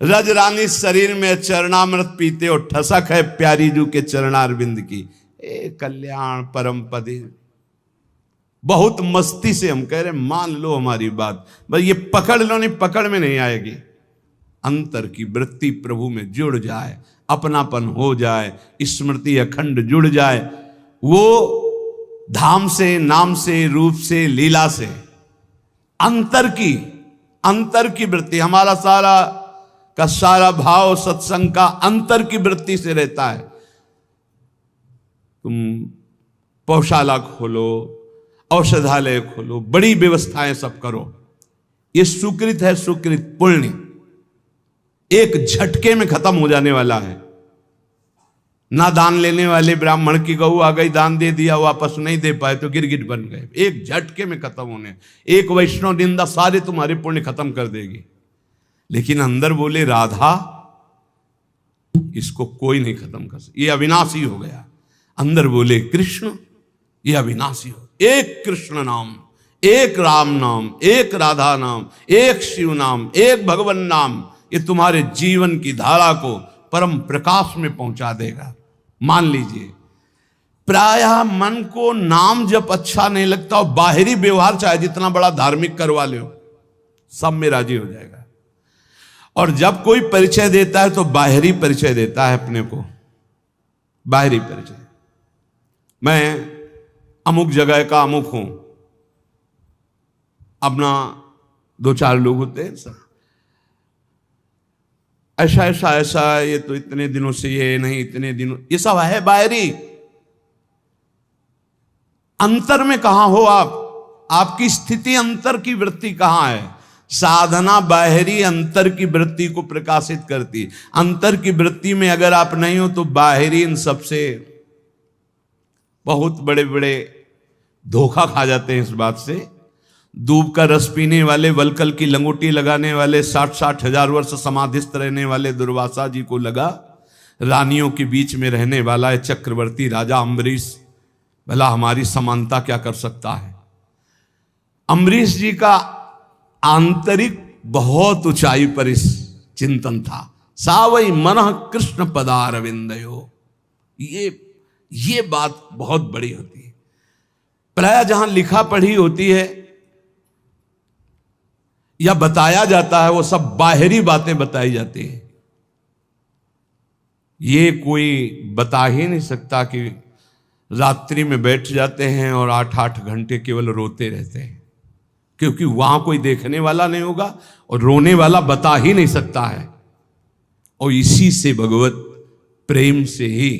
रजरानी शरीर में चरणामृत पीते हो, ठसक है प्यारी जू के चरणारविंद की। ए कल्याण परम पदे। बहुत मस्ती से हम कह रहे मान लो हमारी बात, बस ये पकड़ लो, नहीं पकड़ में नहीं आएगी। अंतर की वृत्ति प्रभु में जुड़ जाए, अपनापन हो जाए, स्मृति अखंड जुड़ जाए, वो धाम से, नाम से, रूप से, लीला से अंतर की वृत्ति, हमारा सारा का सारा भाव सत्संग का अंतर की वृत्ति से रहता है। तुम पौशाला खोलो, औषधालय खोलो, बड़ी व्यवस्थाएं सब करो, ये सुकृत है, सुकृत पुण्य एक झटके में खत्म हो जाने वाला है। ना दान लेने वाले ब्राह्मण की गऊ आ गई, दान दे दिया, वापस नहीं दे पाए तो गिरगिट बन गए, एक झटके में खत्म होने। एक वैष्णव निंदा सारे तुम्हारे पुण्य खत्म कर देगी। लेकिन अंदर बोले राधा, इसको कोई नहीं खत्म कर सकता, ये अविनाशी हो गया। अंदर बोले कृष्ण, ये अविनाशी हो। एक कृष्ण नाम, एक राम नाम, एक राधा नाम, एक शिव नाम, एक भगवान नाम, ये तुम्हारे जीवन की धारा को परम प्रकाश में पहुंचा देगा। मान लीजिए प्रायः मन को नाम जब अच्छा नहीं लगता और बाहरी व्यवहार चाहे जितना बड़ा धार्मिक करवा लो, सब में राजी हो जाएगा। और जब कोई परिचय देता है तो बाहरी परिचय देता है अपने को, बाहरी परिचय, मैं अमुक जगह का अमुक हूं। अपना दो चार लोग होते हैं सब, ऐसा ऐसा ऐसा, ये तो इतने दिनों से, ये नहीं इतने दिनों, ये सब है बाहरी। अंतर में कहां हो आप? आपकी स्थिति अंतर की वृत्ति कहां है? साधना बाहरी अंतर की वृत्ति को प्रकाशित करती। अंतर की वृत्ति में अगर आप नहीं हो तो बाहरी इन सबसे बहुत बड़े बड़े धोखा खा जाते हैं। इस बात से दूब का रस पीने वाले, वलकल की लंगोटी लगाने वाले, 60-60 हजार वर्ष समाधिस्थ रहने वाले दुर्वासा जी को लगा रानियों के बीच में रहने वाला है चक्रवर्ती राजा अम्बरीश, भला हमारी समानता क्या कर सकता है। अम्बरीश जी का आंतरिक बहुत ऊंचाई पर इस चिंतन था। सावई मनः कृष्ण पदारविंदयो, ये बात बहुत बड़ी होती है। प्राय जहां लिखा पढ़ी होती है या बताया जाता है, वो सब बाहरी बातें बताई जाती हैं। ये कोई बता ही नहीं सकता कि रात्रि में बैठ जाते हैं और 8-8 घंटे केवल रोते रहते हैं, क्योंकि वहां कोई देखने वाला नहीं होगा और रोने वाला बता ही नहीं सकता है। और इसी से भगवत प्रेम से ही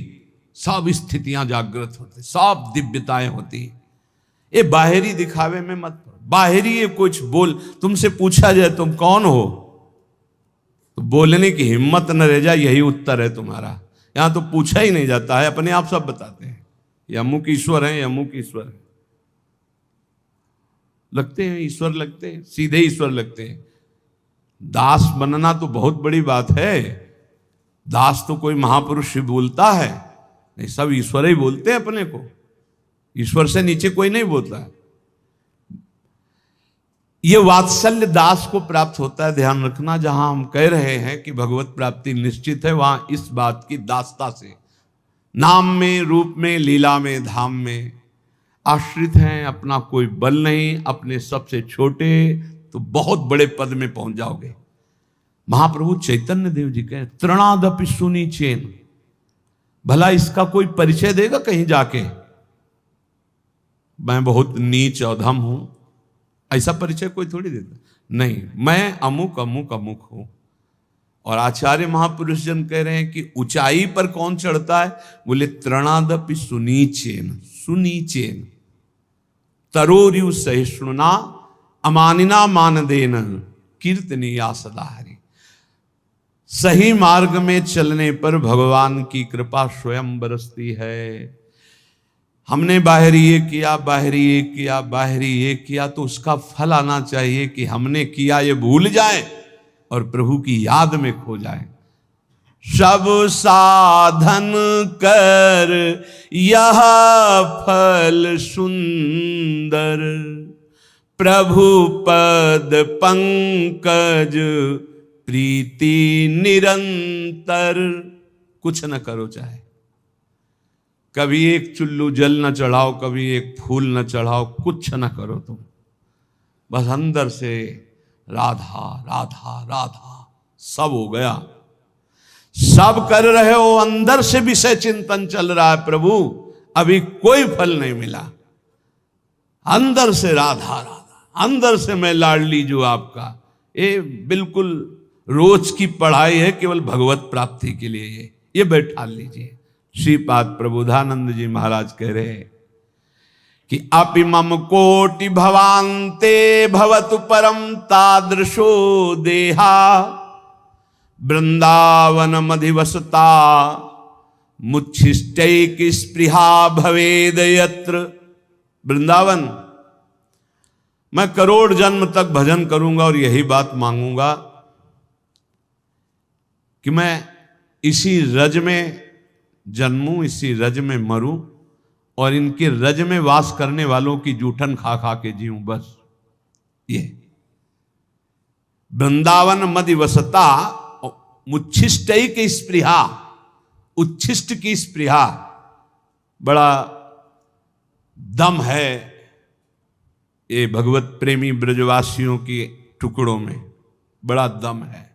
सब स्थितियां जागृत होती, सब दिव्यताएं होती। ये बाहरी दिखावे में मत, बाहरी ये कुछ बोल, तुमसे पूछा जाए तुम कौन हो तो बोलने की हिम्मत न रह जाए, यही उत्तर है तुम्हारा। यहां तो पूछा ही नहीं जाता है, अपने आप सब बताते हैं, ये अमुक ईश्वर है, ये अमुक ईश्वर है। लगते हैं ईश्वर, लगते हैं सीधे ईश्वर लगते हैं। दास बनना तो बहुत बड़ी बात है। दास तो कोई महापुरुष ही बोलता है, नहीं सब ईश्वर ही बोलते हैं अपने को। ईश्वर से नीचे कोई नहीं बोलता है। ये वात्सल्य दास को प्राप्त होता है, ध्यान रखना। जहां हम कह रहे हैं कि भगवत प्राप्ति निश्चित है, वहां इस बात की दासता से नाम में, रूप में, लीला में, धाम में आश्रित हैं। अपना कोई बल नहीं, अपने सबसे छोटे तो बहुत बड़े पद में पहुंच जाओगे। महाप्रभु चैतन्य देव जी कहे तृणादपि सुनी चेन, भला इसका कोई परिचय देगा कहीं जाके, मैं बहुत नीच अधम हूं, ऐसा परिचय कोई थोड़ी देता नहीं, मैं अमुक अमुक अमुक हूं। और आचार्य महापुरुष जन कह रहे हैं कि ऊंचाई पर कौन चढ़ता है? बोले तृणादपि सुनीचेन, सुनीचेन तरोरियु सहिष्णुना अमानिना मानदेन कीर्तनीया सदा हरि। सही मार्ग में चलने पर भगवान की कृपा स्वयं बरसती है। हमने बाहरी ये किया, बाहरी ये किया, बाहरी ये किया, तो उसका फल आना चाहिए कि हमने किया ये भूल जाए और प्रभु की याद में खो जाए। सब साधन कर यह फल सुंदर, प्रभु पद पंकज प्रीति निरंतर, कुछ न करो चाहे, कभी एक चुल्लू जल न चढ़ाओ, कभी एक फूल न चढ़ाओ, कुछ न करो तुम, बस अंदर से राधा राधा राधा, सब हो गया, सब कर रहे हो, अंदर से विषय चिंतन चल रहा है, प्रभु अभी कोई फल नहीं मिला, अंदर से राधा राधा, अंदर से मैं लाडली जो आपका, ये बिल्कुल रोज की पढ़ाई है, केवल भगवत प्राप्ति के लिए ये बैठा लीजिए। श्रीपाद प्रबोधानंद जी महाराज कह रहे हैं कि अपि मम कोटि भवान्ते भवतु परम तादृशो देहा, वृंदावन मधिवसता मुच्छिष्टैक स्पृहा भवेद यत्र। वृंदावन मैं करोड़ जन्म तक भजन करूंगा और यही बात मांगूंगा कि मैं इसी रज में जन्मूं, इसी रज में मरूं और इनके रज में वास करने वालों की जूठन खा खा के जीऊं, बस ये। वृंदावन मधिवसता मुच्छिष्टैक स्पृहा, उच्छिष्ट की स्पृहा, बड़ा दम है ये भगवत प्रेमी ब्रजवासियों के टुकड़ों में, बड़ा दम है,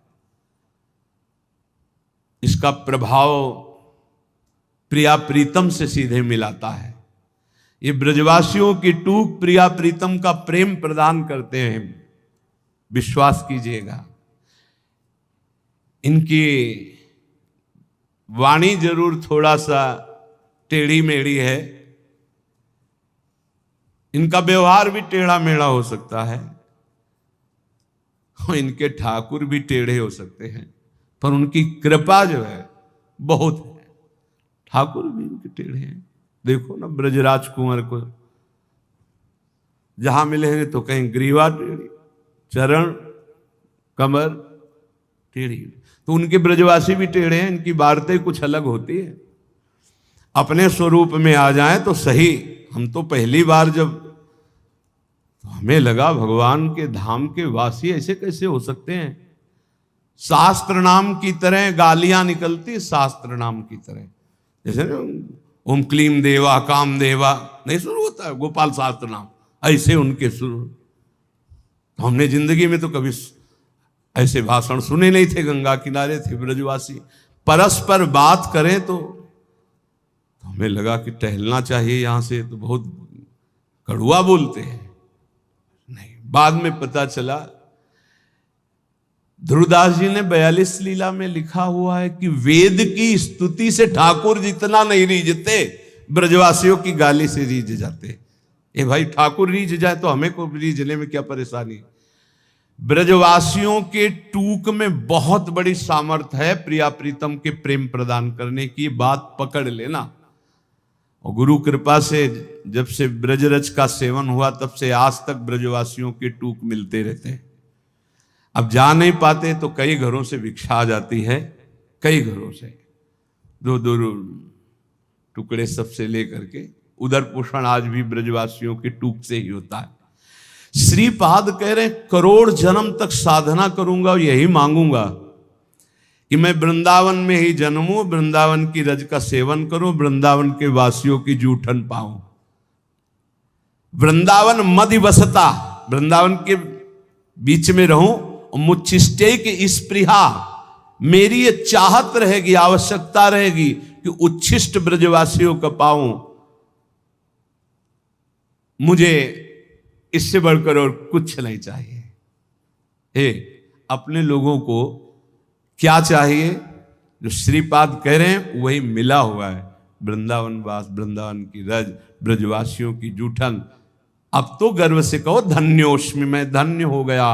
इसका प्रभाव प्रिया प्रीतम से सीधे मिलाता है। ये ब्रजवासियों की टूक प्रिया प्रीतम का प्रेम प्रदान करते हैं, विश्वास कीजिएगा। इनकी वाणी जरूर थोड़ा सा टेढ़ी मेढ़ी है, इनका व्यवहार भी टेढ़ा मेढ़ा हो सकता है, और इनके ठाकुर भी टेढ़े हो सकते हैं, पर उनकी कृपा जो है बहुत है। ठाकुर भी इनके टेढ़े हैं, देखो ना ब्रजराज कुंवर को जहां मिलेंगे तो कहीं ग्रीवा टेढ़ी, चरण कमर टेढ़ी, तो उनके ब्रजवासी भी टेढ़े हैं, इनकी वार्तें कुछ अलग होती है। अपने स्वरूप में आ जाएं तो सही। हम तो पहली बार जब, तो हमें लगा भगवान के धाम के वासी ऐसे कैसे हो सकते हैं। शास्त्र नाम की तरह गालियां निकलती, शास्त्र नाम की तरह, जैसे ना ओम क्लीम देवा काम देवा नहीं शुरू होता है, गोपाल शास्त्र नाम, ऐसे उनके शुरू। तो हमने जिंदगी में तो कभी ऐसे भाषण सुने नहीं थे, गंगा किनारे थे ब्रजवासी, परस्पर बात करें तो हमें लगा कि टहलना चाहिए यहां से, तो बहुत कड़ुआ बोलते हैं। नहीं, बाद में पता चला, ध्रुवदास जी ने 42 लीला में लिखा हुआ है कि वेद की स्तुति से ठाकुर जितना नहीं रीझते, ब्रजवासियों की गाली से रीझ जाते। ए भाई, ठाकुर रीझ जाए तो हमें को रीझने में क्या परेशानी। ब्रजवासियों के टूक में बहुत बड़ी सामर्थ्य है प्रिया प्रीतम के प्रेम प्रदान करने की, बात पकड़ लेना। और गुरु कृपा से जब से ब्रजरज का सेवन हुआ तब से आज तक ब्रजवासियों के टूक मिलते रहते हैं। अब जा नहीं पाते तो कई घरों से भिक्षा आ जाती है, कई घरों से दो दो टुकड़े सबसे लेकर के। उदर पोषण आज भी ब्रजवासियों के टूक से ही होता है। श्रीपाद कह रहे हैं करोड़ जन्म तक साधना करूंगा और यही मांगूंगा कि मैं वृंदावन में ही जन्मूं, वृंदावन की रज का सेवन करूं, वृंदावन के वासियों की जूठन पाऊं। वृंदावन मधिवसता, वृंदावन के बीच में रहूं, और मुच्छिष्टे की स्पृहा, मेरी ये चाहत रहेगी, आवश्यकता रहेगी कि उच्छिष्ट ब्रजवासियों का पाऊं। मुझे इससे बढ़कर और कुछ नहीं चाहिए। हे, अपने लोगों को क्या चाहिए? जो श्रीपाद कह रहे हैं वही मिला हुआ है। वृंदावन वास, वृंदावन की रज, ब्रजवासियों की जूठन। अब तो गर्व से कहो धन्योस्मि, मैं धन्य हो गया।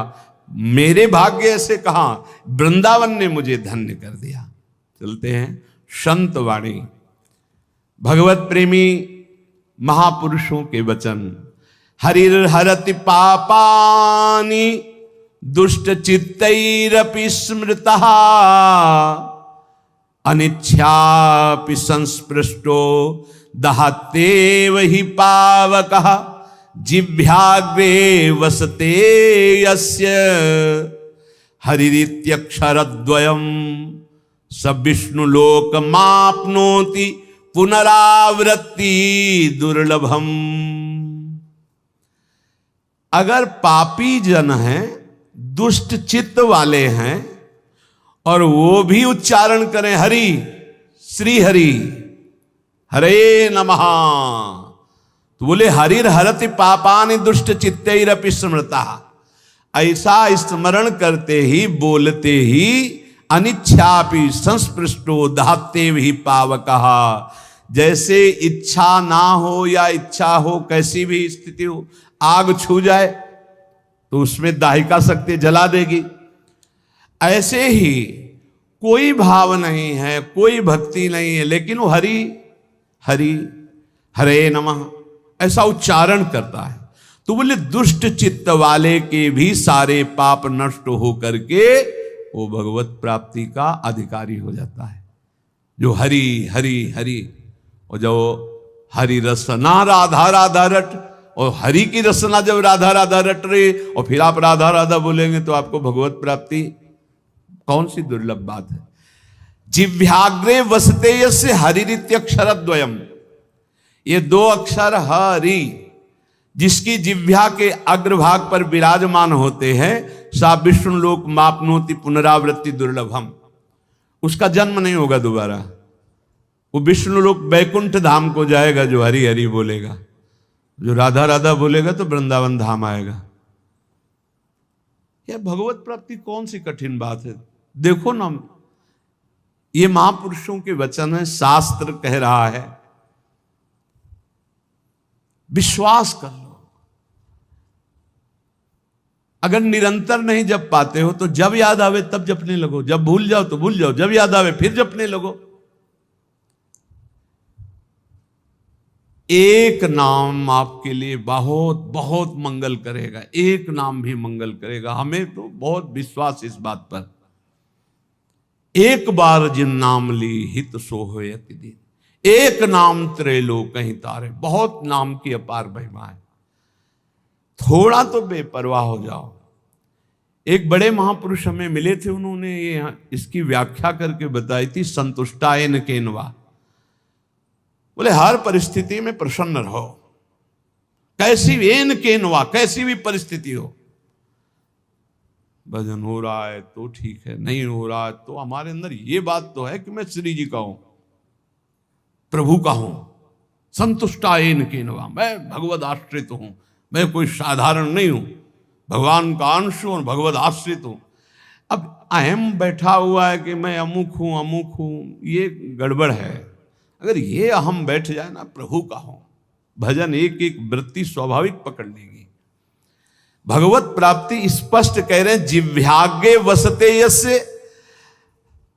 मेरे भाग्य से कहा, वृंदावन ने मुझे धन्य कर दिया। चलते हैं संत वाणी, भगवत प्रेमी महापुरुषों के वचन। हरिर हरति पापानि दुष्ट चित्तैरपि स्मृतः, अनिच्छापि संस्पृष्टो दहत्येव हि पावकः, जिह्वाग्रे वसते यस्य हरिरित्यक्षरद्वयम् स विष्णुलोक माप्नोति पुनरावृत्ति दुर्लभम। अगर पापी जन हैं, दुष्ट चित्त वाले हैं, और वो भी उच्चारण करें हरि, श्री हरि, हरे नमः, तो बोले हरिर हरति पापानि दुष्ट चित्तैरपि स्मृता। ऐसा स्मरण करते ही, बोलते ही अनिच्छापि संस्पृष्टो दहते भी पावकः। जैसे इच्छा ना हो या इच्छा हो, कैसी भी स्थिति हो, आग छू जाए तो उसमें दाहिका शक्ति जला देगी। ऐसे ही कोई भाव नहीं है, कोई भक्ति नहीं है, लेकिन वो हरि हरि, हरे नमः ऐसा उच्चारण करता है, तो बोले दुष्ट चित्त वाले के भी सारे पाप नष्ट हो करके वो भगवत प्राप्ति का अधिकारी हो जाता है। जो हरि हरि हरि, और जो हरि रसना राधा राधा रट, और हरि की रसना जब राधा राधा रट रही और फिर आप राधा राधा बोलेंगे तो आपको भगवत प्राप्ति, कौन सी दुर्लभ बात है। जिह्वाग्रे वसते यस्य हरिरित्यक्षरद्वयम्, ये दो अक्षर हरि जिसकी जिह्वा के अग्रभाग पर विराजमान होते हैं, सा विष्णु लोक मापनोति पुनरावृत्ति दुर्लभम, उसका जन्म नहीं होगा दोबारा। वो विष्णु लोक बैकुंठ धाम को जाएगा जो हरि हरि बोलेगा, जो राधा राधा बोलेगा तो वृंदावन धाम आएगा। यह भगवत प्राप्ति कौन सी कठिन बात है। देखो ना, ये महापुरुषों के वचन है, शास्त्र कह रहा है, विश्वास कर लो। अगर निरंतर नहीं जप पाते हो तो जब याद आवे तब जपने लगो, जब भूल जाओ तो भूल जाओ, जब याद आवे फिर जपने लगो। एक नाम आपके लिए बहुत बहुत मंगल करेगा, एक नाम भी मंगल करेगा। हमें तो बहुत विश्वास इस बात पर। एक बार जिन नाम ली हित सो होयति दिन, एक नाम त्रैलोक कहीं तारे। बहुत नाम की अपार महिमा है, थोड़ा तो बेपरवाह हो जाओ। एक बड़े महापुरुष हमें मिले थे, उन्होंने ये इसकी व्याख्या करके बताई थी, संतुष्टायन केनवा। बोले हर परिस्थिति में प्रसन्न रहो, कैसी एन केनवा, कैसी भी परिस्थिति हो। भजन हो रहा है तो ठीक है, नहीं हो रहा है तो हमारे अंदर ये बात तो है कि मैं श्री जी का हूं, प्रभु का हूं। संतुष्टायन केनवा, मैं भगवद आश्रित हूं, मैं कोई साधारण नहीं हूं, भगवान का अंश हूं और भगवद आश्रित हूं। अब अहम बैठा हुआ है कि मैं अमुक हूं अमुक हूं, ये गड़बड़ है। अगर ये अहम बैठ जाए ना, प्रभु का हूं, भजन एक एक वृत्ति स्वाभाविक पकड़ लेगी। भगवत प्राप्ति स्पष्ट कह रहे हैं, जिह्वाग्रे वसते यस्य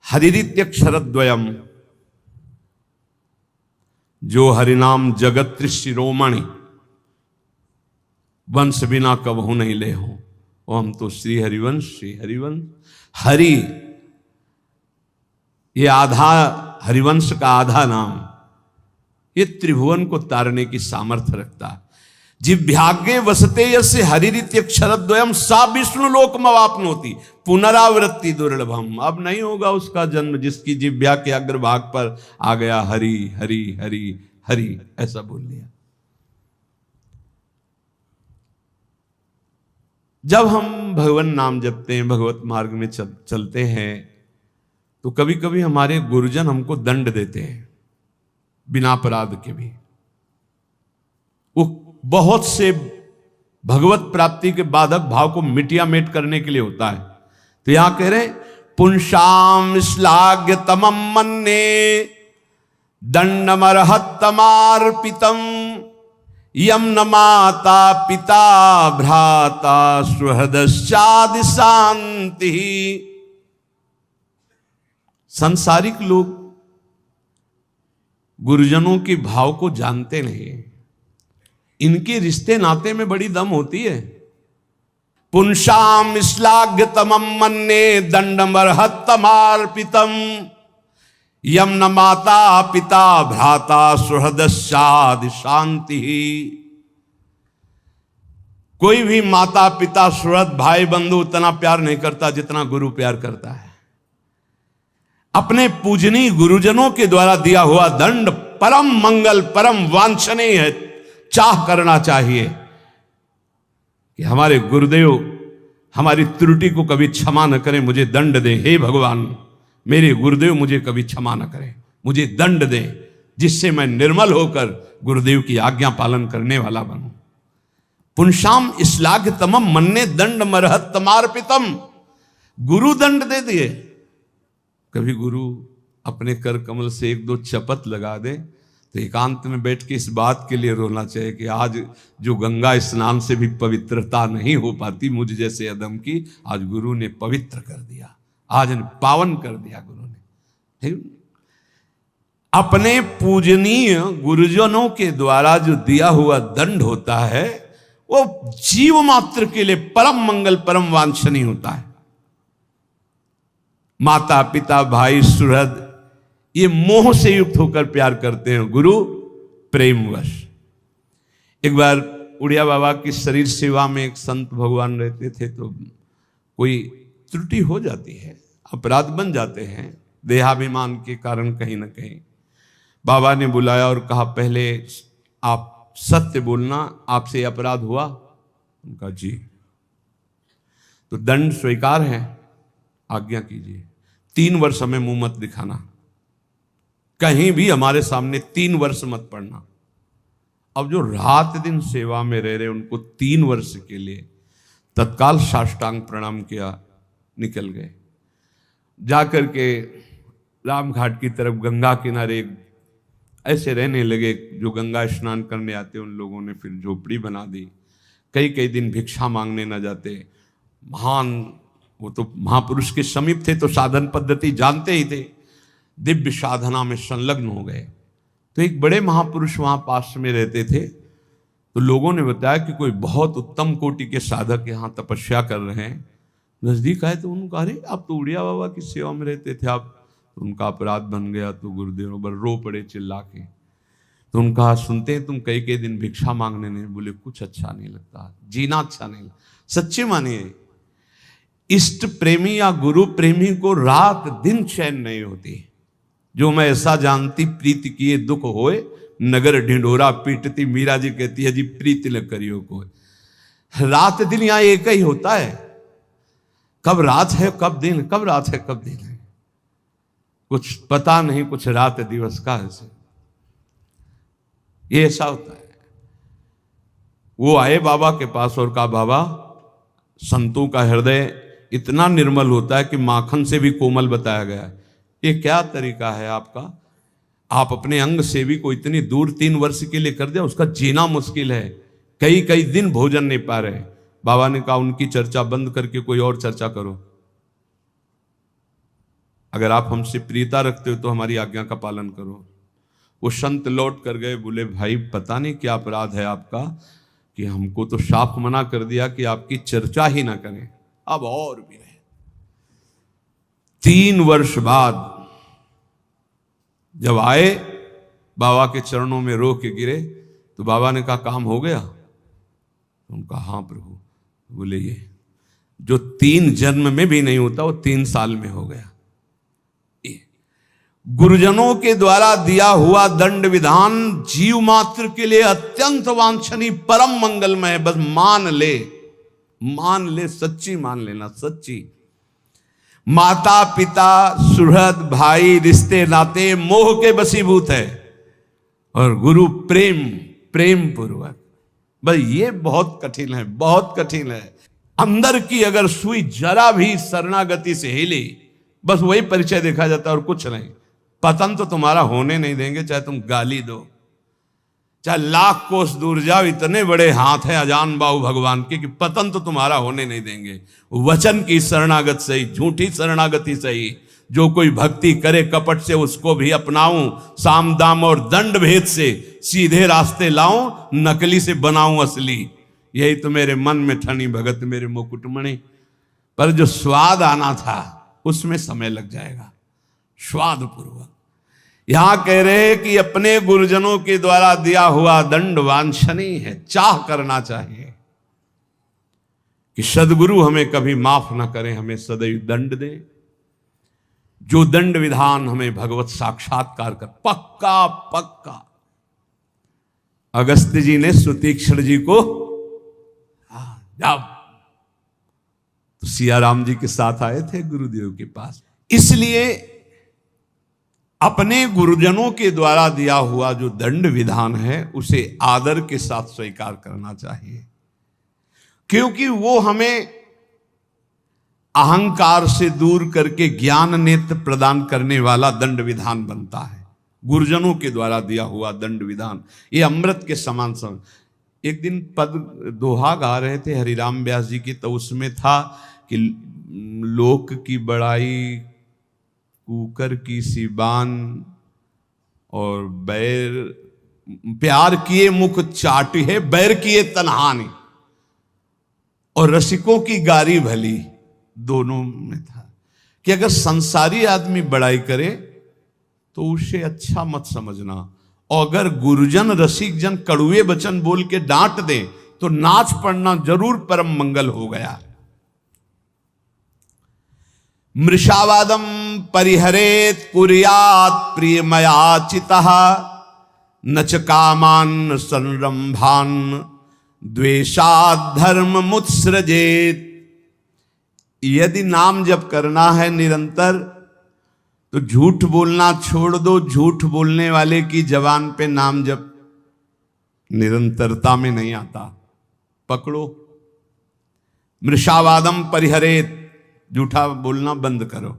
हरिरित्यक्षरद्वयम्, जो हरिनाम जगत शिरोमणि, वंश बिना कबहू नहीं ले हो। वो हम तो श्री हरिवंश, श्री हरिवंश। हरि ये आधा, हरिवंश का आधा नाम, ये त्रिभुवन को तारने की सामर्थ्य रखता है। जिह्वाग्रे वसते यस्य हरिरित्यक्षरद्वयम् सा विष्णु लोकमवाप्नोति पुनरावृत्ति दुर्लभम। अब नहीं होगा उसका जन्म जिसकी जिह्वा के अग्रभाग पर आ गया हरि हरि हरि हरि, ऐसा बोल लिया। जब हम भगवान नाम जपते हैं, भगवत मार्ग में चलते हैं, तो कभी कभी हमारे गुरुजन हमको दंड देते हैं बिना अपराध के भी। वो बहुत से भगवत प्राप्ति के बाधक भाव को मिटिया मेट करने के लिए होता है। तो यहां कह रहे हैं, पुंसाम श्लाघ्य तमम मन्ने दंडमर्हत्तमार्पितम यम न माता पिता भ्राता सुहृदश्चादि शांति। संसारिक लोग गुरुजनों के भाव को जानते नहीं, इनके रिश्ते नाते में बड़ी दम होती है। पुंसाम श्लाघ्य तमम मन्ने दंडमर्हत्तमार्पितम यम न माता पिता भ्राता सुहृदश्चादि शांति। कोई भी माता पिता सुहृद भाई बंधु उतना प्यार नहीं करता जितना गुरु प्यार करता है। अपने पूजनीय गुरुजनों के द्वारा दिया हुआ दंड परम मंगल परम वांछनीय है। चाह करना चाहिए कि हमारे गुरुदेव हमारी त्रुटि को कभी क्षमा न करें, मुझे दंड दें। हे भगवान, मेरे गुरुदेव मुझे कभी क्षमा न करें, मुझे दंड दें, जिससे मैं निर्मल होकर गुरुदेव की आज्ञा पालन करने वाला बनूं। पुंसाम श्लाघ्यतमं मन्ये दंड मरहत्तमार्पितम। गुरु दंड दे दिए। कभी गुरु अपने कर कमल से एक दो चपत लगा दे तो एकांत में बैठ के इस बात के लिए रोना चाहिए कि आज जो गंगा स्नान से भी पवित्रता नहीं हो पाती मुझ जैसे अदम की, आज गुरु ने पवित्र कर दिया, आज ने पावन कर दिया गुरु ने। अपने पूजनीय गुरुजनों के द्वारा जो दिया हुआ दंड होता है वो जीव मात्र के लिए परम मंगल परम वांछनीय होता है। माता पिता भाई सुहृद ये मोह से युक्त होकर प्यार करते हैं, गुरु प्रेमवश। एक बार उड़िया बाबा की शरीर सेवा में एक संत भगवान रहते थे, तो कोई त्रुटि हो जाती है, अपराध बन जाते हैं देहाभिमान के कारण कहीं ना कहीं। बाबा ने बुलाया और कहा पहले आप सत्य बोलना, आपसे अपराध हुआ? उनका जी। तो दंड स्वीकार है, आज्ञा कीजिए, 3 वर्ष हमें मुंह मत दिखाना, कहीं भी हमारे सामने 3 वर्ष मत पढ़ना। अब जो रात दिन सेवा में रह रहे उनको 3 वर्ष के लिए तत्काल साष्टांग प्रणाम किया, निकल गए। जाकर के राम घाट की तरफ गंगा किनारे ऐसे रहने लगे। जो गंगा स्नान करने आते उन लोगों ने फिर झोपड़ी बना दी। कई कई दिन भिक्षा मांगने न जाते। वो तो महापुरुष के समीप थे तो साधन पद्धति जानते ही थे, दिव्य साधना में संलग्न हो गए। तो एक बड़े महापुरुष वहां पास में रहते थे, तो लोगों ने बताया कि कोई बहुत उत्तम कोटि के साधक यहाँ तपस्या कर रहे हैं। नजदीक आए तो उन्होंने कहा अरे आप तो उड़िया बाबा की सेवा में रहते थे, आप तो उनका अपराध बन गया। तो गुरुदेव पर रो पड़े चिल्ला के। तो उनका सुनते हैं तुम कई कई दिन भिक्षा मांगने नहीं, बोले कुछ अच्छा नहीं लगता, जीना अच्छा नहीं लगता। सच्चे मानिए इष्ट प्रेमी या गुरु प्रेमी को रात दिन चैन नहीं होती। जो मैं ऐसा जानती प्रीति किए दुख होए, नगर ढिंढोरा पीटती। मीरा जी कहती है जी प्रीति न करियो कोई। रात दिन यहां एक ही होता है, कब रात है कब दिन, कब रात है कब दिन है कुछ पता नहीं, कुछ रात दिवस का ऐसे ये ऐसा होता है। वो आए बाबा के पास और कहा बाबा संतों का हृदय इतना निर्मल होता है कि माखन से भी कोमल बताया गया है, ये क्या तरीका है आपका? आप अपने अंग से भी को इतनी दूर 3 वर्ष के लिए कर दिया, उसका जीना मुश्किल है, कई कई दिन भोजन नहीं पा रहे। बाबा ने कहा उनकी चर्चा बंद करके कोई और चर्चा करो। अगर आप हमसे प्रियता रखते हो तो हमारी आज्ञा का पालन करो। वो संत लौट कर गए, बोले भाई पता नहीं क्या अपराध है आपका कि हमको तो साफ मना कर दिया कि आपकी चर्चा ही ना करें, अब और भी रहे। 3 वर्ष बाद जब आए बाबा के चरणों में रो के गिरे तो बाबा ने कहा काम हो गया? उनका हाँ प्रभु। बोले ये जो 3 जन्म में भी नहीं होता वो 3 साल में हो गया। गुरुजनों के द्वारा दिया हुआ दंड विधान जीव मात्र के लिए अत्यंत वांछनीय परम मंगलमय। बस मान ले, सच्ची मान लेना, सच्ची। माता पिता सुहृद भाई रिश्ते नाते मोह के वशीभूत है और गुरु प्रेम पूर्वक। बस ये बहुत कठिन है, बहुत कठिन है। अंदर की अगर सुई जरा भी शरणागति से हिली बस वही परिचय देखा जाता है और कुछ नहीं। पतन तो तुम्हारा होने नहीं देंगे, चाहे तुम गाली दो, चाहे लाख कोस दूर जाओ। इतने बड़े हाथ हैं अजान बाहु भगवान के कि पतन तो तुम्हारा होने नहीं देंगे। वचन की शरणागत सही, झूठी शरणागति सही। जो कोई भक्ति करे कपट से उसको भी अपनाऊं, साम दाम और दंड भेद से सीधे रास्ते लाऊं, नकली से बनाऊं असली। यही तो मेरे मन में ठनी भगत मेरे मुकुटमणि। पर जो स्वाद आना था उसमें समय लग जाएगा, स्वाद पूर्वक। यहां कह रहे कि अपने गुरुजनों के द्वारा दिया हुआ दंड वांछनीय है, चाह करना चाहिए। कि सदगुरु हमें कभी माफ ना करें, हमें सदैव दंड दे। जो दंड विधान हमें भगवत साक्षात्कार कर, पक्का पक्का। अगस्त्य जी ने सुतीक्षण जी को जब तो सिया राम जी के साथ आए थे गुरुदेव के पास। इसलिए अपने गुरुजनों के द्वारा दिया हुआ जो दंड विधान है उसे आदर के साथ स्वीकार करना चाहिए, क्योंकि वो हमें अहंकार से दूर करके ज्ञान नेत्र प्रदान करने वाला दंड विधान बनता है। गुरुजनों के द्वारा दिया हुआ दंड विधान ये अमृत के समान समान। एक दिन पद दोहा गा रहे थे हरिराम व्यास जी की, तो उसमें था कि लोक की बड़ाई कुकर की सिबान और बैर प्यार किए मुख चाटी है, बैर किए तनहानी, और रसिकों की गारी भली। दोनों में था कि अगर संसारी आदमी बड़ाई करे तो उसे अच्छा मत समझना, और अगर गुरुजन रसिक जन कड़ुए वचन बोल के डांट दे तो नाच पड़ना जरूर परम मंगल हो गया। मृषावादम परिहरेत कुर्यात प्रियमयाचितः नच कामान संरंभान द्वेषात् धर्म मुत्सृजेत। यदि नाम जप करना है निरंतर तो झूठ बोलना छोड़ दो। झूठ बोलने वाले की जबान पे नाम जप निरंतरता में नहीं आता, पकड़ो। मृषावादम परिहरेत, झूठा बोलना बंद करो।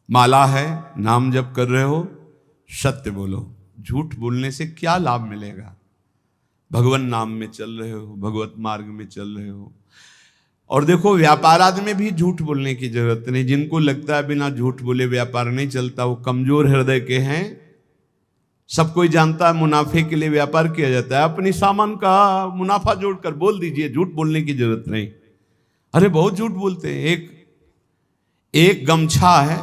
माला है, नाम जप कर रहे हो, सत्य बोलो। झूठ बोलने से क्या लाभ मिलेगा? भगवान नाम में चल रहे हो, भगवत मार्ग में चल रहे हो। और देखो, व्यापार आदि में भी झूठ बोलने की जरूरत नहीं। जिनको लगता है बिना झूठ बोले व्यापार नहीं चलता, वो कमजोर हृदय के हैं। सब कोई जानता है मुनाफे के लिए व्यापार किया जाता है। अपनी सामान का मुनाफा जोड़कर बोल दीजिए, झूठ बोलने की जरूरत नहीं। अरे बहुत झूठ बोलते हैं। एक गमछा है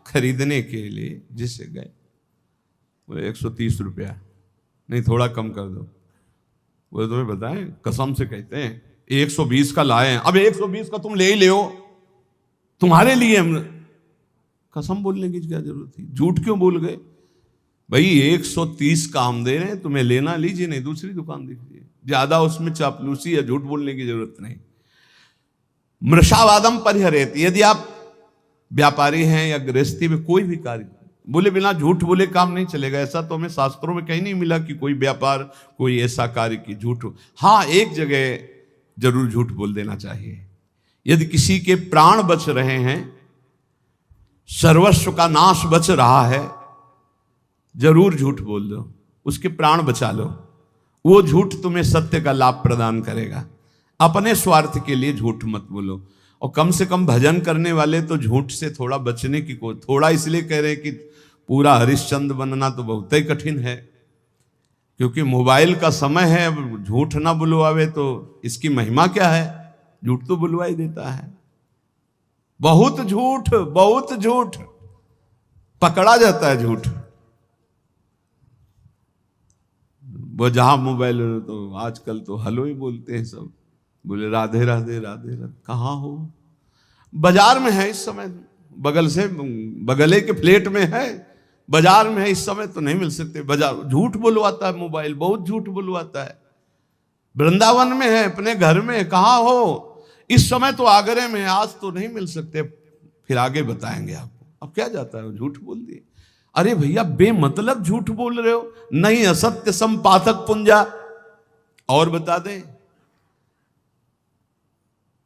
खरीदने के लिए, जिससे गए वो 130 रुपया, नहीं थोड़ा कम कर दो। वो तुम्हें बताएं, कसम से कहते हैं 120 का लाए हैं। अब 120 का तुम ले ही ले, तुम्हारे लिए हम। कसम बोलने की क्या जरूरत थी? झूठ क्यों बोल गए? भाई 130 का हम दे रहे हैं, तुम्हें लेना लीजिए, नहीं दूसरी दुकान दीजिए। ज्यादा उसमें चापलूसी या झूठ बोलने की जरूरत नहीं। मृषावादम परिहरेत, यदि आप व्यापारी हैं या गृहस्थी में कोई भी कार्य बोले बिना झूठ बोले काम नहीं चलेगा। ऐसा तो हमें शास्त्रों में कहीं नहीं मिला कि कोई व्यापार, कोई ऐसा कार्य की झूठ हो। हाँ, एक जगह जरूर झूठ बोल देना चाहिए। यदि किसी के प्राण बच रहे हैं, सर्वस्व का नाश बच रहा है, जरूर झूठ बोल दो, उसके प्राण बचा लो। वो झूठ तुम्हें सत्य का लाभ प्रदान करेगा। अपने स्वार्थ के लिए झूठ मत बोलो। और कम से कम भजन करने वाले तो झूठ से थोड़ा बचने की को, थोड़ा इसलिए कह रहे हैं कि पूरा हरिश्चंद्र बनना तो बहुत ही कठिन है, क्योंकि मोबाइल का समय है। अब झूठ ना बुलवावे तो इसकी महिमा क्या है? झूठ तो बुलवा ही देता है। बहुत झूठ पकड़ा जाता है। झूठ वो जहां मोबाइल तो आजकल तो हेलो ही बोलते हैं सब, बोले राधे राधे राधे राधे। कहाँ हो? बाजार में है इस समय, बगल से बगले के फ्लैट में है, बाजार में है इस समय, तो नहीं मिल सकते। बाजार झूठ बुलवाता है मोबाइल, बहुत झूठ बुलवाता है। वृंदावन में है, अपने घर में, कहाँ हो? इस समय तो आगरे में, आज तो नहीं मिल सकते, फिर आगे बताएंगे आपको। अब क्या जाता है, झूठ बोल दिए। अरे भैया, बेमतलब झूठ बोल रहे हो। नहीं असत्य संपातक पुंजा। और बता दें,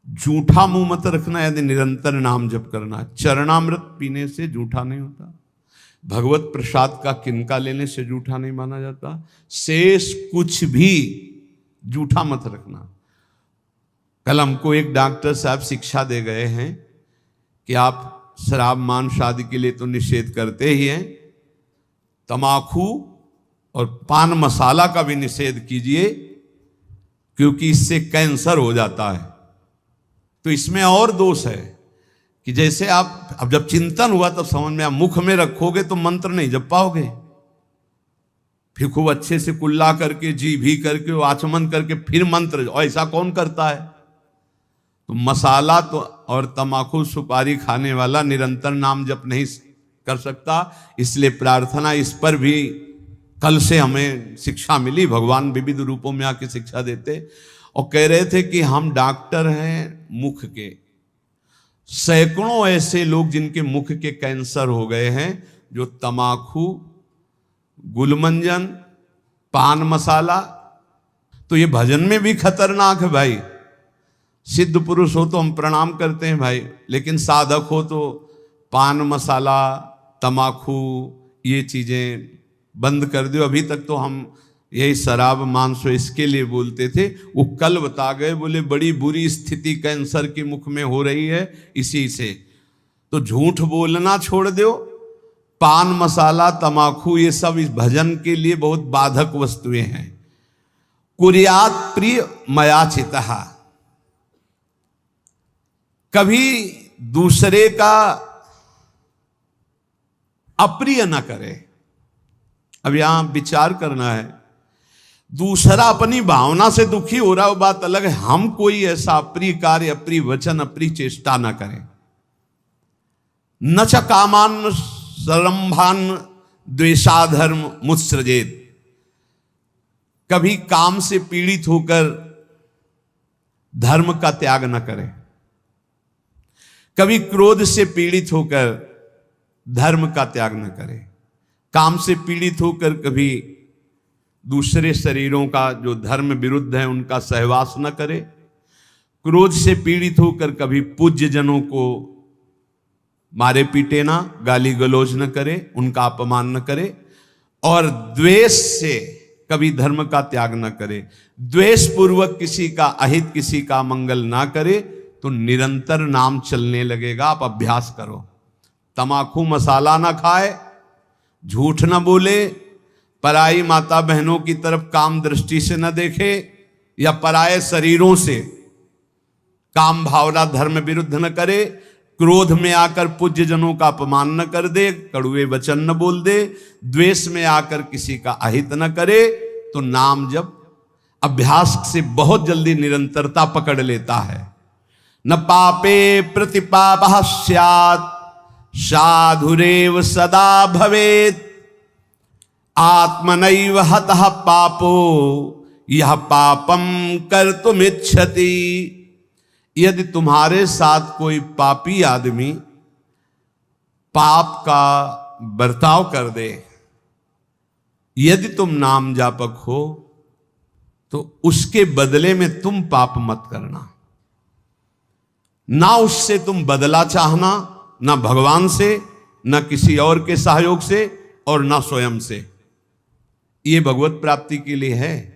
झूठा मुंह मत रखना यदि निरंतर नाम जप करना। चरणामृत पीने से झूठा नहीं होता। भगवत प्रसाद का किनका लेने से झूठा नहीं माना जाता। शेष कुछ भी झूठा मत रखना। कल हमको एक डॉक्टर साहब शिक्षा दे गए हैं कि आप शराब मांस आदि के लिए तो निषेध करते ही हैं, तमाकू और पान मसाला का भी निषेध कीजिए, क्योंकि इससे कैंसर हो जाता है। तो इसमें और दोष है कि जैसे आप, अब जब चिंतन हुआ तब समझ में, आप मुख में रखोगे तो मंत्र नहीं जप पाओगे। फिर खूब अच्छे से कुल्ला करके, जी भी करके, आचमन करके फिर मंत्र, और ऐसा कौन करता है? तो मसाला तो और तमाकू सुपारी खाने वाला निरंतर नाम जप नहीं कर सकता। इसलिए प्रार्थना इस पर भी कल से हमें शिक्षा मिली। भगवान विविध रूपों में आके शिक्षा देते और कह रहे थे कि हम डॉक्टर हैं मुख के। सैकड़ों ऐसे लोग जिनके मुख के कैंसर हो गए हैं, जो तमाकू, गुलमंजन, पान मसाला, तो ये भजन में भी खतरनाक है भाई। सिद्ध पुरुष हो तो हम प्रणाम करते हैं भाई, लेकिन साधक हो तो पान मसाला, तमाकू, ये चीजें बंद कर दो। अभी तक तो हम यही शराब मांस इसके लिए बोलते थे। वो कल बता गए, बोले बड़ी बुरी स्थिति कैंसर के मुख में हो रही है इसी से। तो झूठ बोलना छोड़ दो। पान मसाला तमाकू ये सब इस भजन के लिए बहुत बाधक वस्तुएं हैं। कुर्यात प्रिय मयाचितः, कभी दूसरे का अप्रिय न करे। अब यहां विचार करना है, दूसरा अपनी भावना से दुखी हो रहा है वो बात अलग है, हम कोई ऐसा अप्रिय कार्य, अप्रिय वचन, अप्रिय चेष्टा न करें। न च कामान सरंभान द्वेषाधर्म मुत्सृजेत, कभी काम से पीड़ित होकर धर्म का त्याग न करें। कभी क्रोध से पीड़ित होकर धर्म का त्याग न करें। काम से पीड़ित होकर कभी दूसरे शरीरों का जो धर्म विरुद्ध है उनका सहवास न करे। क्रोध से पीड़ित होकर कभी पूज्य जनों को मारे पीटे ना, गाली गलौज न करे, उनका अपमान न करे। और द्वेष से कभी धर्म का त्याग न करे। द्वेष पूर्वक किसी का अहित, किसी का मंगल ना करे, तो निरंतर नाम चलने लगेगा। आप अभ्यास करो। तमाकू मसाला ना खाए, झूठ न बोले, पराई माता बहनों की तरफ काम दृष्टि से न देखे, या पराये शरीरों से काम भावना धर्म विरुद्ध न करे। क्रोध में आकर पूज्य जनों का अपमान न कर दे, कड़ुए वचन न बोल दे, द्वेष में आकर किसी का अहित न करे। तो नाम जब अभ्यास से बहुत जल्दी निरंतरता पकड़ लेता है। न पापे प्रतिपापः स्यात् साधुरेव सदा भवेत्, आत्मनैव हतः पापो यह पापम कर्तुमिच्छति। यदि तुम्हारे साथ कोई पापी आदमी पाप का बर्ताव कर दे, यदि तुम नाम जापक हो, तो उसके बदले में तुम पाप मत करना। ना उससे तुम बदला चाहना, ना भगवान से, ना किसी और के सहयोग से, और ना स्वयं से। ये भगवत प्राप्ति के लिए है।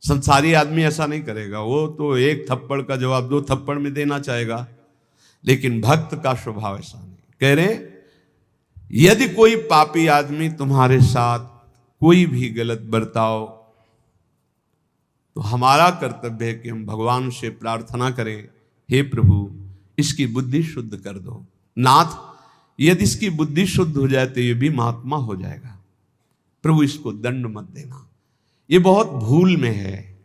संसारी आदमी ऐसा नहीं करेगा। वो तो एक थप्पड़ का जवाब 2 थप्पड़ में देना चाहेगा, लेकिन भक्त का स्वभाव ऐसा नहीं। कह रहे यदि कोई पापी आदमी तुम्हारे साथ कोई भी गलत बर्ताव, तो हमारा कर्तव्य है कि हम भगवान से प्रार्थना करें, हे प्रभु इसकी बुद्धि शुद्ध कर दो। नाथ, यदि इसकी बुद्धि शुद्ध हो जाए तो ये भी महात्मा हो जाएगा। प्रभु इसको दंड मत देना, ये बहुत भूल में है,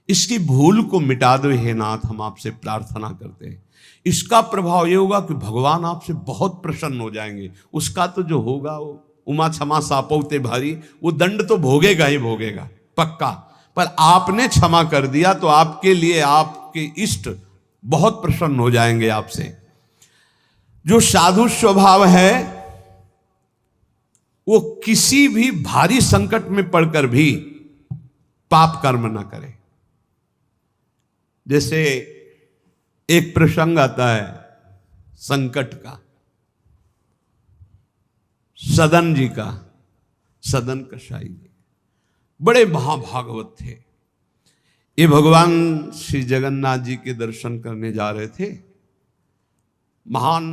इसकी भूल को मिटा दो हे नाथ, हम आपसे प्रार्थना करते हैं। इसका प्रभाव ये होगा कि भगवान आपसे बहुत प्रसन्न हो जाएंगे। उसका तो जो होगा वो उमा क्षमा सापौते भारी, वो दंड तो भोगेगा ही भोगेगा पक्का। पर आपने क्षमा कर दिया तो आपके लिए आपके इष्ट बहुत प्रसन्न हो जाएंगे आपसे। जो साधु स्वभाव है वो किसी भी भारी संकट में पड़कर भी पाप कर्म ना करे। जैसे एक प्रसंग आता है संकट का, सदन जी का, सदन कसाई जी बड़े महाभागवत थे। ये भगवान श्री जगन्नाथ जी के दर्शन करने जा रहे थे। महान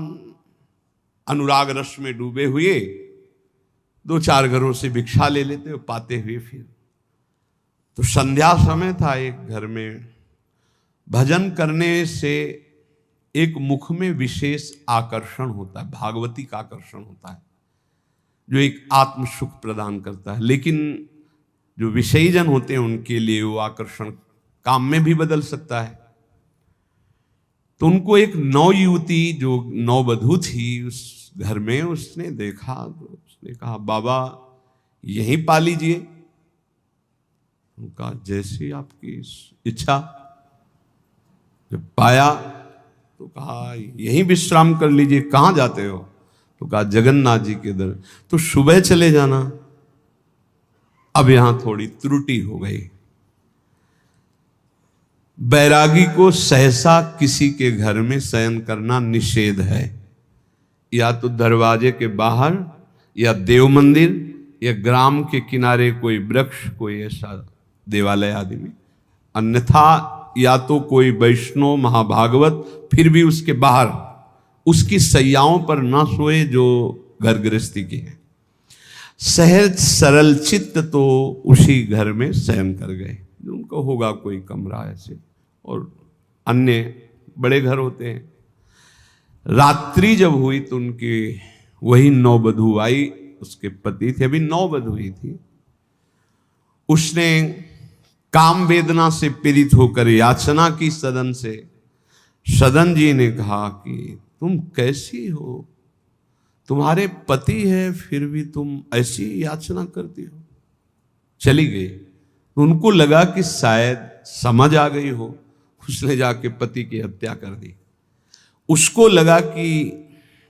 अनुराग रस में डूबे हुए 2-4 घरों से भिक्षा ले लेते पाते हुए फिर तो संध्या समय था। एक घर में भजन करने से एक मुख में विशेष आकर्षण होता है, भागवती का आकर्षण होता है, जो एक आत्म सुख प्रदान करता है। लेकिन जो विषयी जन होते हैं उनके लिए वो आकर्षण काम में भी बदल सकता है। तो उनको एक नवयुवती जो नववधू थी उस घर में, उसने देखा तो उसने कहा बाबा यहीं पा लीजिए। उनका जैसी आपकी इच्छा। जब पाया तो कहा यहीं विश्राम कर लीजिए। कहाँ जाते हो? तो कहा जगन्नाथ जी के दर। तो सुबह चले जाना। अब यहां थोड़ी त्रुटि हो गई। बैरागी को सहसा किसी के घर में शयन करना निषेध है, या तो दरवाजे के बाहर या देव मंदिर या ग्राम के किनारे कोई वृक्ष, कोई ऐसा देवालय आदि में, अन्यथा या तो कोई वैष्णव महाभागवत, फिर भी उसके बाहर उसकी सैयाओं पर ना सोए जो घर गृहस्थी की है। सहज सरल चित्त तो उसी घर में शयन कर गए। उनको होगा कोई कमरा ऐसे, और अन्य बड़े घर होते हैं। रात्रि जब हुई तो उनकी वही नववधू आई, उसके पति थे, अभी नववधू हुई थी। उसने काम वेदना से पीड़ित होकर याचना की सदन से। सदन जी ने कहा कि तुम कैसी हो, तुम्हारे पति है फिर भी तुम ऐसी याचना करती हो। चली गई। उनको लगा कि शायद समझ आ गई हो, उसने जाके पति की हत्या कर दी। उसको लगा कि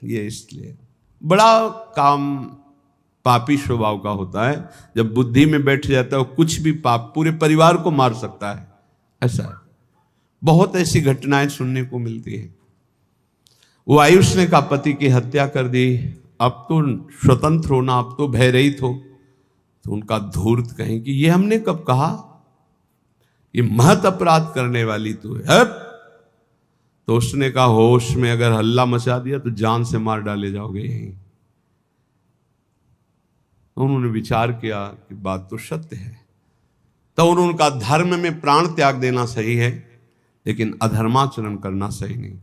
ये इसलिए बड़ा काम पापी स्वभाव का होता है। जब बुद्धि में बैठ जाता है कुछ भी पाप पूरे परिवार को मार सकता है, ऐसा है। बहुत ऐसी घटनाएं सुनने को मिलती है। वो आयुष ने कहा पति की हत्या कर दी, अब तो स्वतंत्र होना, अब तो भयरहित हो। तो उनका धूर्त कहें कि ये हमने कब कहा, ये महत अपराध करने वाली तो है। तो उसने कहा होश में अगर हल्ला मचा दिया तो जान से मार डाले जाओगे यहीं। उन्होंने विचार किया कि बात तो सत्य है। तो उन्होंने कहा धर्म में प्राण त्याग देना सही है, लेकिन अधर्माचरण करना सही नहीं।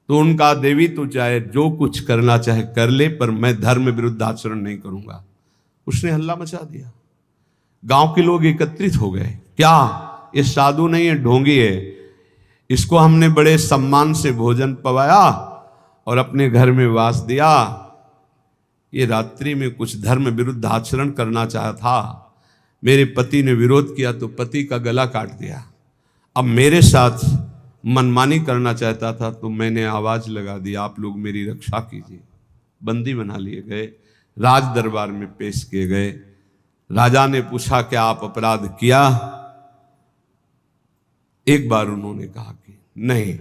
तो उनका देवी तो चाहे जो कुछ करना चाहे कर ले, पर मैं धर्म विरुद्ध आचरण नहीं करूंगा। उसने हल्ला मचा दिया। गांव के लोग एकत्रित हो गए। क्या ये साधु नहीं है, ढोंगी है, इसको हमने बड़े सम्मान से भोजन पवाया और अपने घर में वास दिया। ये रात्रि में कुछ धर्म विरुद्ध आचरण करना चाहा था, मेरे पति ने विरोध किया तो पति का गला काट दिया। अब मेरे साथ मनमानी करना चाहता था तो मैंने आवाज लगा दी, आप लोग मेरी रक्षा कीजिए। बंदी बना लिए गए, राज दरबार में पेश किए गए। राजा ने पूछा क्या आप अपराध किया? एक बार उन्होंने कहा कि नहीं।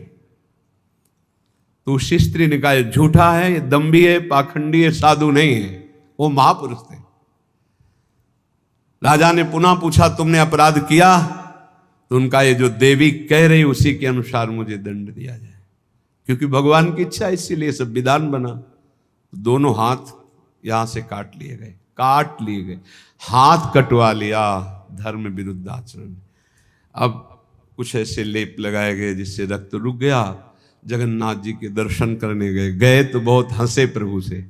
तो उस स्त्री ने कहा झूठा है, ये दम्भी है, पाखंडी है, साधु नहीं है, वो महापुरुष थे। राजा ने पुनः पूछा तुमने अपराध किया? तो उनका ये जो देवी कह रही उसी के अनुसार मुझे दंड दिया जाए, क्योंकि भगवान की इच्छा, इसीलिए सब विधान बना। दोनों हाथ यहां से काट लिए गए, हाथ कटवा लिया धर्म विरुद्ध आचरण। अब कुछ ऐसे लेप लगाए गए जिससे रक्त रुक गया। जगन्नाथ जी के दर्शन करने गए तो बहुत हंसे प्रभु से,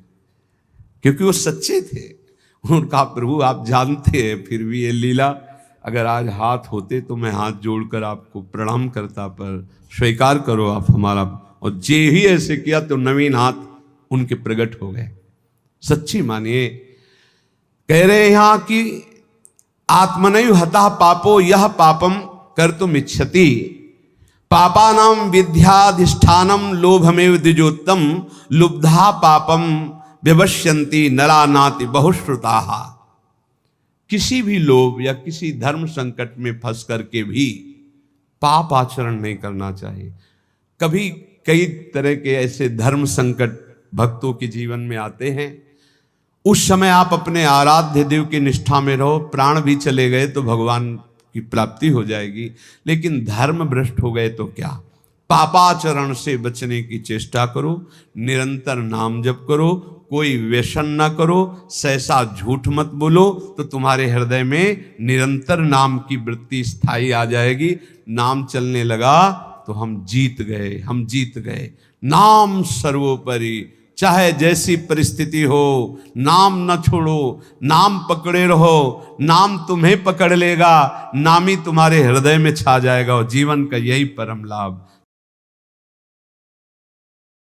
क्योंकि वो सच्चे थे। उन्होंने कहा प्रभु आप जानते हैं फिर भी ये लीला, अगर आज हाथ होते तो मैं हाथ जोड़कर आपको प्रणाम करता, पर स्वीकार करो आप हमारा। और जे ही ऐसे किया तो नवीन हाथ उनके प्रकट हो गए। सच्ची मानिए। कह रहे यहां कि आत्मनैव हतः पापो यह पापम कर्तुम इच्छति, पापानां विद्याधिष्ठानम लोभमेव द्विजोत्तम, लुब्धा पापम व्यवस्यन्ति नरा नाति बहुश्रुताः। किसी भी लोभ या किसी धर्म संकट में फंस करके भी पाप आचरण नहीं करना चाहिए। कभी कई तरह के ऐसे धर्म संकट भक्तों के जीवन में आते हैं, उस समय आप अपने आराध्य देव की निष्ठा में रहो। प्राण भी चले गए तो भगवान की प्राप्ति हो जाएगी, लेकिन धर्म भ्रष्ट हो गए तो क्या? पापाचरण से बचने की चेष्टा करो, निरंतर नाम जप करो, कोई व्यसन ना करो, सहसा झूठ मत बोलो, तो तुम्हारे हृदय में निरंतर नाम की वृत्ति स्थायी आ जाएगी। नाम चलने लगा तो हम जीत गए। नाम सर्वोपरि, चाहे जैसी परिस्थिति हो, नाम न छोड़ो, नाम पकड़े रहो, नाम तुम्हें पकड़ लेगा, नाम ही तुम्हारे हृदय में छा जाएगा और जीवन का यही परम लाभ।